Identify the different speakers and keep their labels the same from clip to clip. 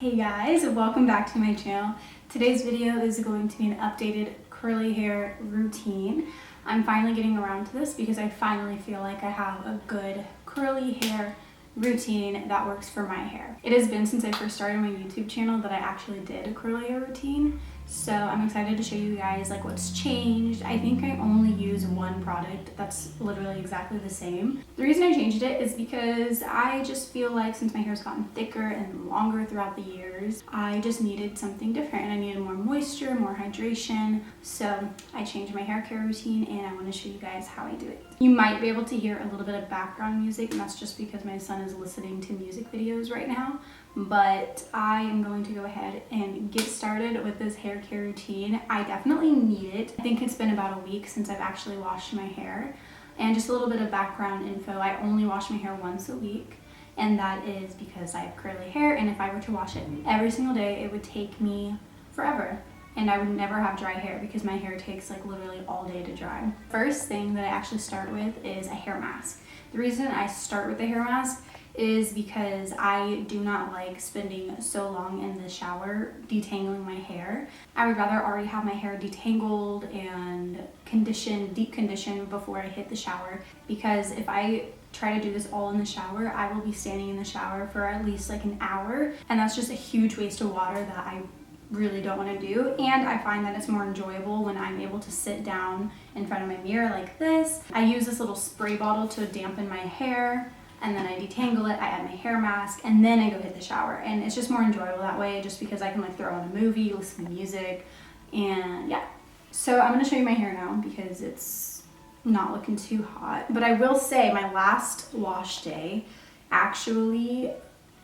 Speaker 1: Hey guys, welcome back to my channel. Today's video is going to be an updated curly hair routine. I'm finally getting around to this because I finally feel like I have a good curly hair routine that works for my hair. It has been since I first started my YouTube channel that I actually did a curly hair routine. So I'm excited to show you guys like what's changed. I think I only use one product that's literally exactly the same. The reason I changed it is because I just feel like since my hair's gotten thicker and longer throughout the years, I just needed something different and I needed more moisture, more hydration. So I changed my hair care routine and I want to show you guys how I do it. You might be able to hear a little bit of background music, and that's just because my son is listening to music videos right now. But I am going to go ahead and get started with this hair care routine. I definitely need it. I think it's been about a week since I've actually washed my hair. And just a little bit of background info, I only wash my hair once a week. And that is because I have curly hair, and if I were to wash it every single day, it would take me forever. And I would never have dry hair because my hair takes like literally all day to dry. First thing that I actually start with is a hair mask. The reason I start with the hair mask is because I do not like spending so long in the shower detangling my hair. I would rather already have my hair detangled and conditioned, deep conditioned before I hit the shower, because if I try to do this all in the shower, I will be standing in the shower for at least like an hour, and that's just a huge waste of water that I really don't want to do. And I find that it's more enjoyable when I'm able to sit down in front of my mirror like this. I use this little spray bottle to dampen my hair, and then I detangle it, I add my hair mask, and then I go hit the shower. And it's just more enjoyable that way, just because I can like throw on a movie, listen to music, and yeah. So I'm going to show you my hair now because it's not looking too hot. But I will say my last wash day actually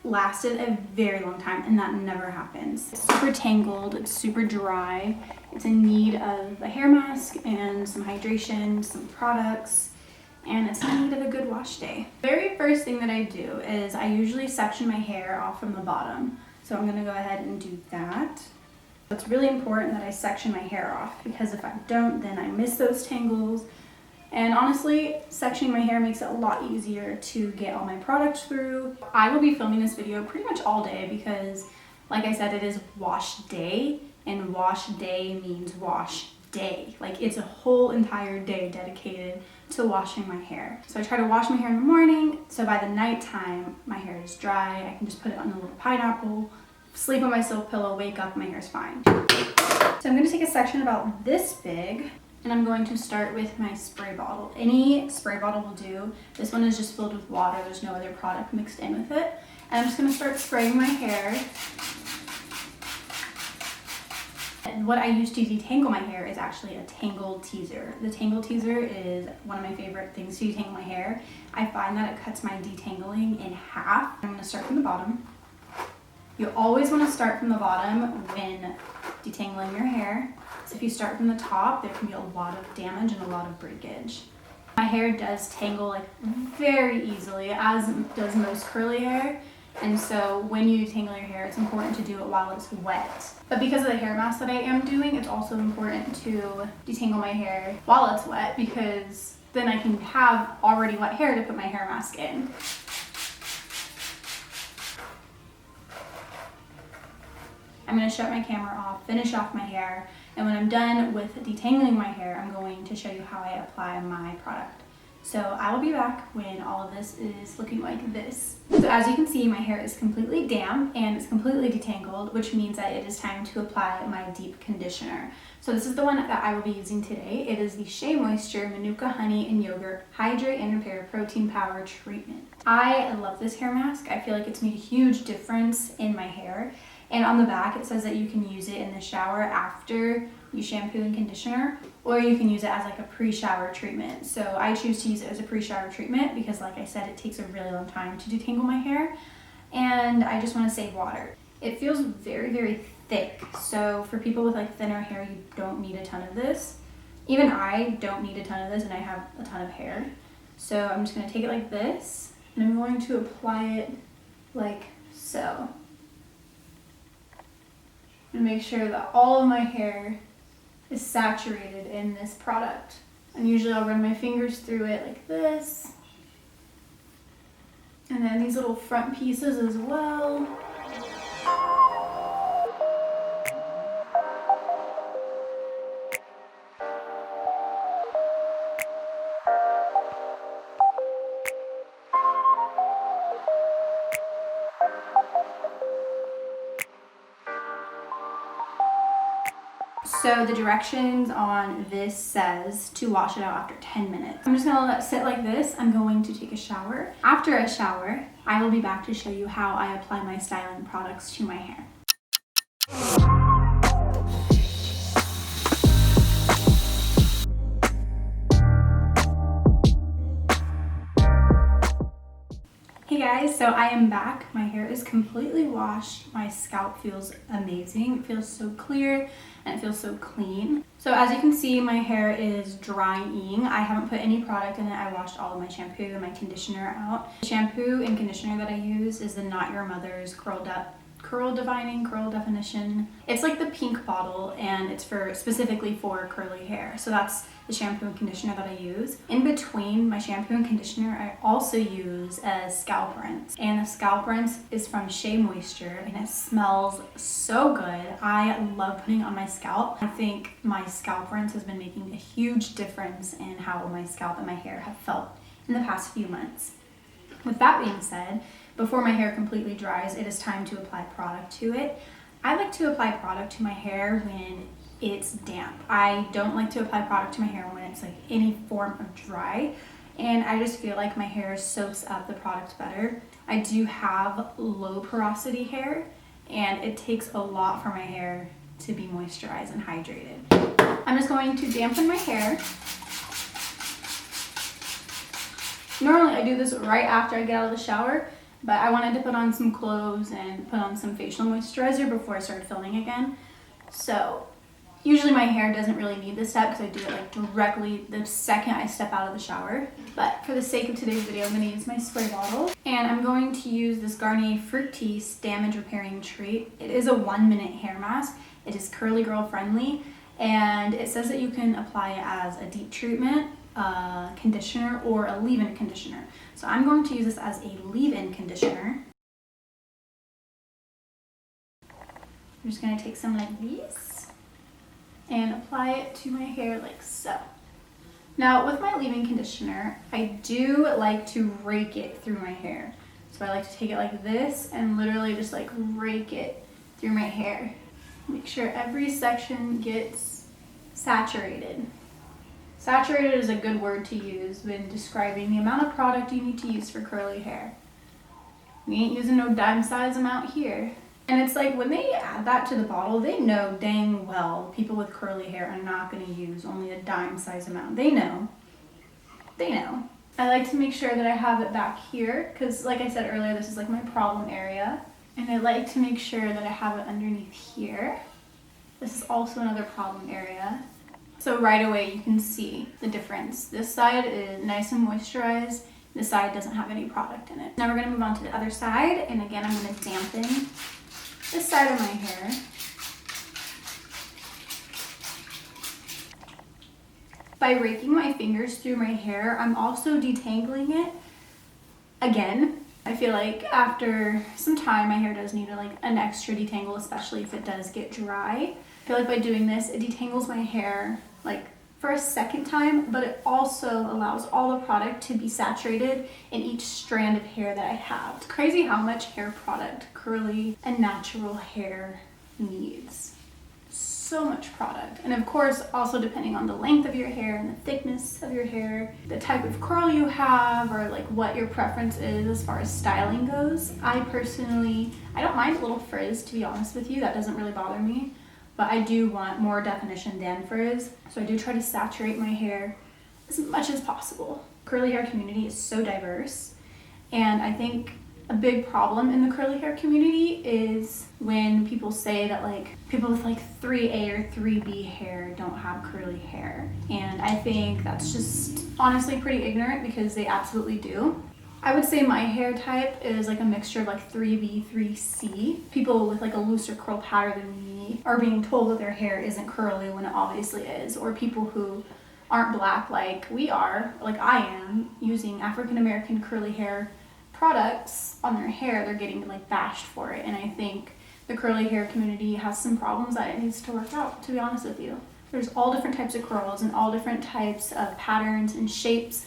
Speaker 1: lasted a very long time, and that never happens. It's super tangled, it's super dry, it's in need of a hair mask and some hydration, some products, and it's in need of a good wash day. Very first thing that I do is I usually section my hair off from the bottom. So I'm gonna go ahead and do that. It's really important that I section my hair off, because if I don't, then I miss those tangles. And honestly, sectioning my hair makes it a lot easier to get all my products through. I will be filming this video pretty much all day because, like I said, it is wash day, and wash day means wash day. Like, it's a whole entire day dedicated to washing my hair. So I try to wash my hair in the morning, so by the nighttime, my hair is dry. I can just put it on a little pineapple, sleep on my silk pillow, wake up, my hair's fine. So I'm gonna take a section about this big, and I'm going to start with my spray bottle. Any spray bottle will do. This one is just filled with water. There's no other product mixed in with it. And I'm just gonna start spraying my hair. And what I use to detangle my hair is actually a tangle teaser. The tangle teaser is one of my favorite things to detangle my hair. I find that it cuts my detangling in half. I'm gonna start from the bottom. You always wanna start from the bottom when detangling your hair. So if you start from the top, there can be a lot of damage and a lot of breakage. My hair does tangle like very easily, as does most curly hair. And so when you detangle your hair, it's important to do it while it's wet. But because of the hair mask that I am doing, it's also important to detangle my hair while it's wet, because then I can have already wet hair to put my hair mask in. I'm going to shut my camera off, finish off my hair, and when I'm done with detangling my hair, I'm going to show you how I apply my product. So I will be back when all of this is looking like this. So as you can see, my hair is completely damp and it's completely detangled, which means that it is time to apply my deep conditioner. So this is the one that I will be using today. It is the Shea Moisture Manuka Honey and Yogurt Hydrate and Repair Protein Power Treatment. I love this hair mask. I feel like it's made a huge difference in my hair. And on the back, it says that you can use it in the shower after you shampoo and conditioner, or you can use it as like a pre-shower treatment. So I choose to use it as a pre-shower treatment because, like I said, it takes a really long time to detangle my hair, and I just want to save water. It feels very, very thick. So for people with like thinner hair, you don't need a ton of this. Even I don't need a ton of this, and I have a ton of hair. So I'm just going to take it like this, and I'm going to apply it like so. And make sure that all of my hair is saturated in this product. And usually I'll run my fingers through it like this. And then these little front pieces as well. So the directions on this says to wash it out after 10 minutes. I'm just gonna let it sit like this. I'm going to take a shower. After I shower, I will be back to show you how I apply my styling products to my hair. Hey guys, so I am back. My hair is completely washed. My scalp feels amazing. It feels so clear and it feels so clean. So as you can see, my hair is drying. I haven't put any product in it. I washed all of my shampoo and my conditioner out. The shampoo and conditioner that I use is the Not Your Mother's Curl Definition. It's like the pink bottle and it's specifically for curly hair. So that's the shampoo and conditioner that I use. In between my shampoo and conditioner, I also use a scalp rinse. And the scalp rinse is from Shea Moisture and it smells so good. I love putting it on my scalp. I think my scalp rinse has been making a huge difference in how my scalp and my hair have felt in the past few months. With that being said, before my hair completely dries, it is time to apply product to it. I like to apply product to my hair when it's damp. I don't like to apply product to my hair when it's like any form of dry, and I just feel like my hair soaks up the product better. I do have low porosity hair, and it takes a lot for my hair to be moisturized and hydrated. I'm just going to dampen my hair. Normally I do this right after I get out of the shower, but I wanted to put on some clothes and put on some facial moisturizer before I started filming again. So usually my hair doesn't really need this step because I do it like directly the second I step out of the shower. But for the sake of today's video, I'm going to use my spray bottle. And I'm going to use this Garnier Fructis Damage Repairing Treat. It is a 1-minute hair mask. It is curly girl friendly. And it says that you can apply it as a deep treatment, conditioner, or a leave-in conditioner. So I'm going to use this as a leave-in conditioner. I'm just going to take some like these and apply it to my hair like so. Now with my leave-in conditioner, I do like to rake it through my hair. So I like to take it like this and literally just like rake it through my hair. Make sure every section gets saturated. Saturated is a good word to use when describing the amount of product you need to use for curly hair. We ain't using no dime size amount here. And it's like when they add that to the bottle, they know dang well people with curly hair are not going to use only a dime size amount. They know. They know. I like to make sure that I have it back here because like I said earlier, this is like my problem area. And I like to make sure that I have it underneath here. This is also another problem area. So right away you can see the difference. This side is nice and moisturized. This side doesn't have any product in it. Now we're going to move on to the other side. And again, I'm going to dampen this side of my hair. By raking my fingers through my hair, I'm also detangling it. Again, I feel like after some time, my hair does need an extra detangle, especially if it does get dry. I feel like by doing this, it detangles my hair like for a second time, but it also allows all the product to be saturated in each strand of hair that I have. It's crazy how much hair product curly and natural hair needs. So much product. And of course, also depending on the length of your hair and the thickness of your hair, the type of curl you have, or like what your preference is as far as styling goes. I don't mind a little frizz, to be honest with you. That doesn't really bother me. But I do want more definition than frizz. So I do try to saturate my hair as much as possible. Curly hair community is so diverse. And I think a big problem in the curly hair community is when people say that people with 3A or 3B hair don't have curly hair. And I think that's just honestly pretty ignorant because they absolutely do. I would say my hair type is a mixture of 3B, 3C. People with a looser curl pattern than me are being told that their hair isn't curly when it obviously is. Or people who aren't black like we are, like I am, using African American curly hair products on their hair, they're getting bashed for it. And I think the curly hair community has some problems that it needs to work out, to be honest with you. There's all different types of curls and all different types of patterns and shapes,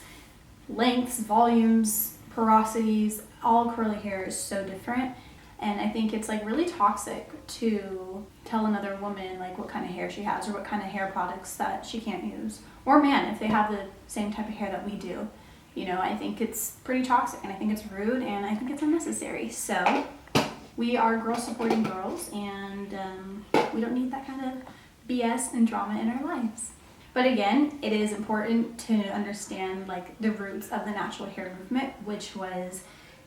Speaker 1: lengths, volumes, porosities. All curly hair is so different. And I think it's like really toxic to tell another woman like what kind of hair she has or what kind of hair products that she can't use. Or man, if they have the same type of hair that we do. You know, I think it's pretty toxic, and I think it's rude, and I think it's unnecessary. So we are girl supporting girls, and we don't need that kind of BS and drama in our lives. But again, it is important to understand like the roots of the natural hair movement, which was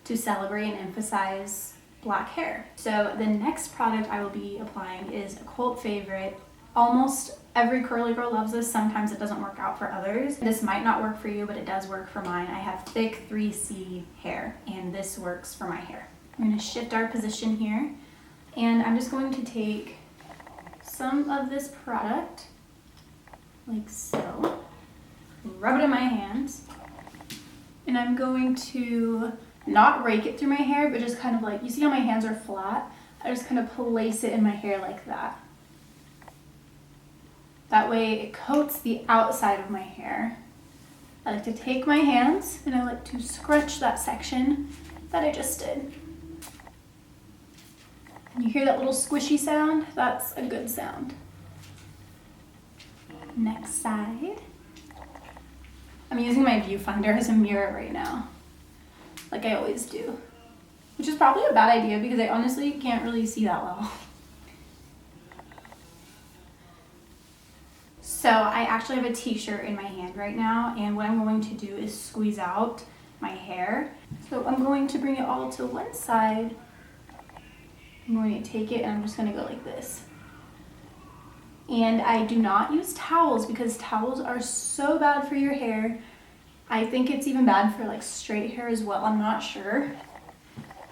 Speaker 1: to celebrate and emphasize black hair. So the next product I will be applying is a cult favorite. Almost every curly girl loves this. Sometimes it doesn't work out for others. This might not work for you, but it does work for mine. I have thick 3C hair, and this works for my hair. I'm going to shift our position here, and I'm just going to take some of this product, like so, rub it in my hands, and I'm going to not rake it through my hair, but just kind of like, you see how my hands are flat? I just kind of place it in my hair like that. That way it coats the outside of my hair. I like to take my hands and I like to scrunch that section that I just did. And you hear that little squishy sound? That's a good sound. Next side. I'm using my viewfinder as a mirror right now, like I always do, which is probably a bad idea because I honestly can't really see that well. So I actually have a t-shirt in my hand right now, and what I'm going to do is squeeze out my hair. So I'm going to bring it all to one side. I'm going to take it and I'm just going to go like this. And I do not use towels because towels are so bad for your hair. I think it's even bad for like straight hair as well, I'm not sure.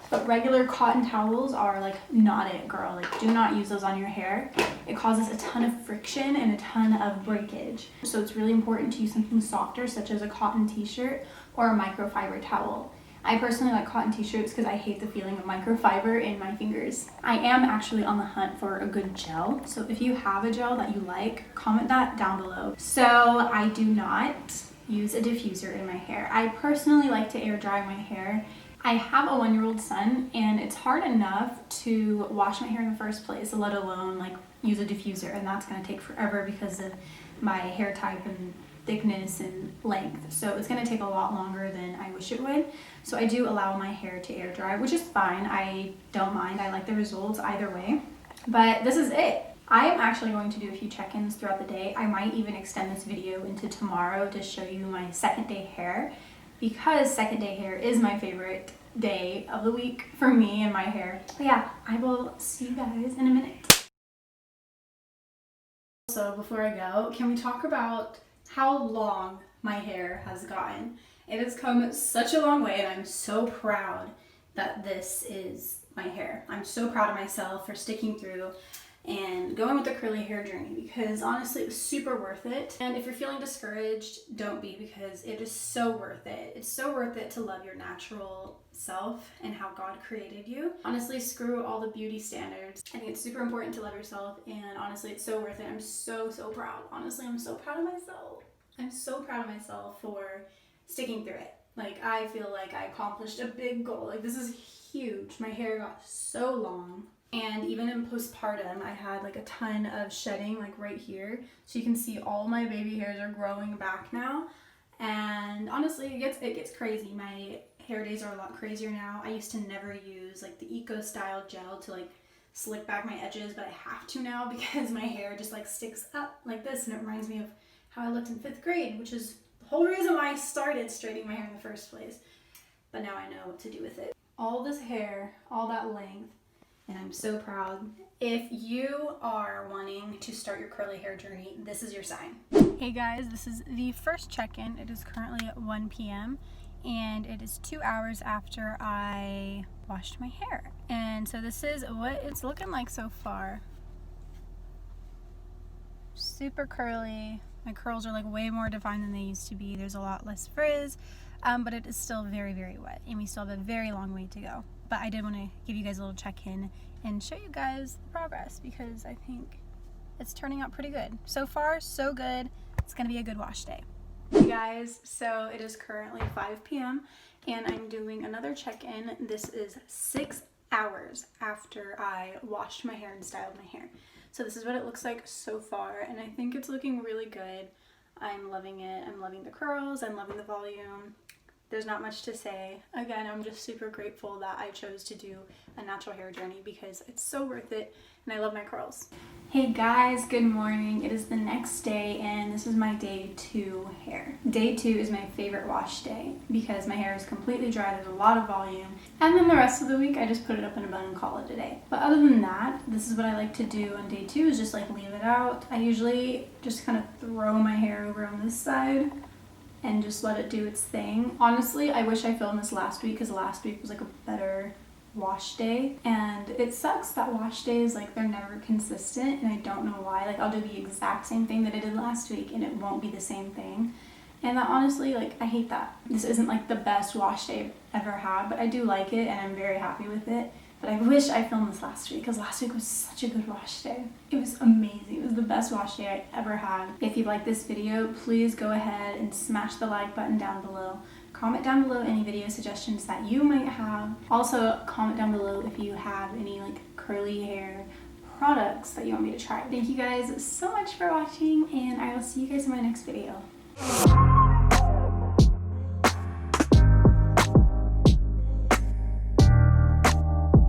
Speaker 1: But regular cotton towels are like not it, girl. Like, do not use those on your hair. It causes a ton of friction and a ton of breakage. So it's really important to use something softer, such as a cotton t-shirt or a microfiber towel. I personally like cotton t-shirts because I hate the feeling of microfiber in my fingers. I am actually on the hunt for a good gel. So if you have a gel that you like, comment that down below. So I do not use a diffuser in my hair. I personally like to air dry my hair. I have a 1-year-old son, and it's hard enough to wash my hair in the first place, let alone like use a diffuser, and that's going to take forever because of my hair type and thickness and length. So it's going to take a lot longer than I wish it would. So I do allow my hair to air dry, which is fine. I don't mind. I like the results either way. But this is it. I am actually going to do a few check-ins throughout the day. I might even extend this video into tomorrow to show you my second day hair, because second day hair is my favorite day of the week for me and my hair. But yeah, I will see you guys in a minute. So before I go, can we talk about how long my hair has gotten? It has come such a long way, and I'm so proud that this is my hair. I'm so proud of myself for sticking through and going with the curly hair journey, because honestly it was super worth it. And if you're feeling discouraged, don't be, because it is so worth it. It's so worth it to love your natural self and how God created you. Honestly, screw all the beauty standards. I think it's super important to love yourself, and honestly it's so worth it. I'm so proud. Honestly, I'm so proud of myself. I'm so proud of myself for sticking through it. Like, I feel like I accomplished a big goal. Like, this is huge. My hair got so long. And even in postpartum, I had like a ton of shedding, like right here. So you can see all my baby hairs are growing back now. And honestly, it gets crazy. My hair days are a lot crazier now. I used to never use like the eco style gel to like slick back my edges, but I have to now because my hair just like sticks up like this, and it reminds me of how I looked in 5th grade, which is the whole reason why I started straightening my hair in the first place. But now I know what to do with it. All this hair, all that length, and I'm so proud. If you are wanting to start your curly hair journey, this is your sign. Hey guys, this is the first check-in. It is currently at 1 p.m. and it is 2 hours after I washed my hair. And so this is what it's looking like so far. Super curly. My curls are like way more defined than they used to be. There's a lot less frizz, but it is still very wet, and we still have a very long way to go. But I did want to give you guys a little check-in and show you guys the progress, because I think it's turning out pretty good. So far, so good. It's gonna be a good wash day. Hey guys, so it is currently 5 p.m. and I'm doing another check-in. This is 6 hours after I washed my hair and styled my hair. So this is what it looks like so far, and I think it's looking really good. I'm loving it. I'm loving the curls. I'm loving the volume. There's not much to say. Again, I'm just super grateful that I chose to do a natural hair journey because it's so worth it and I love my curls. Hey guys, good morning. It is the next day and this is my day 2 hair. Day 2 is my favorite wash day because my hair is completely dry, there's a lot of volume, and then the rest of the week I just put it up in a bun and call it a day. But other than that, this is what I like to do on day 2 is just like leave it out. I usually just kind of throw my hair over on this side and just let it do its thing. Honestly, I wish I filmed this last week because last week was like a better wash day, and it sucks that wash days, like, they're never consistent and I don't know why. Like, I'll do the exact same thing that I did last week and it won't be the same thing, and that honestly, like, I hate that. This isn't like the best wash day I've ever had, but I do like it and I'm very happy with it. But I wish I filmed this last week because last week was such a good wash day. It was amazing. It was the best wash day I ever had. If you like this video, please go ahead and smash the like button down below. Comment down below any video suggestions that you might have. Also, comment down below if you have any like curly hair products that you want me to try. Thank you guys so much for watching, and I will see you guys in my next video.